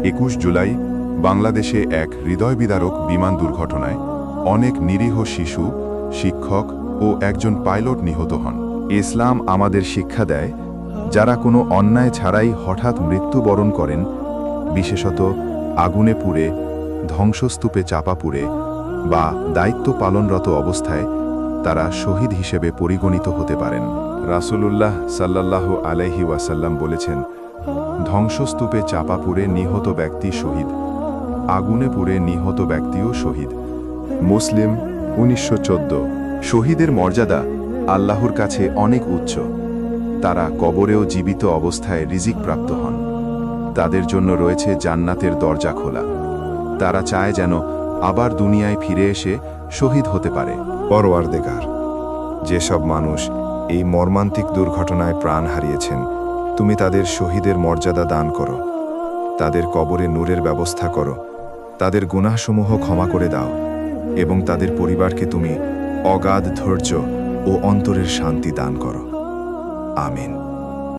21 জুলাই বাংলাদেশে এক হৃদয়বিদারক বিমান দুর্ঘটনায় অনেক নিরীহ শিশু, শিক্ষক ও একজন পাইলট নিহত হন। ইসলাম আমাদের শিক্ষা দেয়, যারা কোনো অন্যায় ছাড়াই হঠাৎ মৃত্যুবরণ করেন, বিশেষত আগুনে পুড়ে, ধ্বংসস্তূপে চাপা পুড়ে বা দায়িত্ব পালনরত অবস্থায়, তারা শহীদ হিসেবে পরিগণিত হতে পারেন। রাসূলুল্লাহ সাল্লাল্লাহু আলাইহি ওয়াসাল্লাম বলেছেন, ধ্বংসস্তূপে চাপা পুড়ে নিহত ব্যক্তি শহীদ, আগুনে পুড়ে নিহত ব্যক্তিও শহীদ। মুসলিম 1914। শহীদের মর্যাদা আল্লাহর কাছে অনেক উচ্চ। তারা কবরেও জীবিত অবস্থায় রিজিক প্রাপ্ত হন। তাদের জন্য রয়েছে জান্নাতের দরজা খোলা। তারা চায় যেন আবার দুনিয়ায় ফিরে এসে শহীদ হতে পারে। পরওয়ারদেগার, যেসব মানুষ এই মর্মান্তিক দুর্ঘটনায় প্রাণ হারিয়েছেন, তুমি তাদের শহীদের মর্যাদা দান করো, তাদের কবরে নূরের ব্যবস্থা করো, তাদের গুনাহসমূহ ক্ষমা করে দাও এবং তাদের পরিবারকে তুমি অগাধ ধৈর্য ও অন্তরের শান্তি দান করো। আমিন।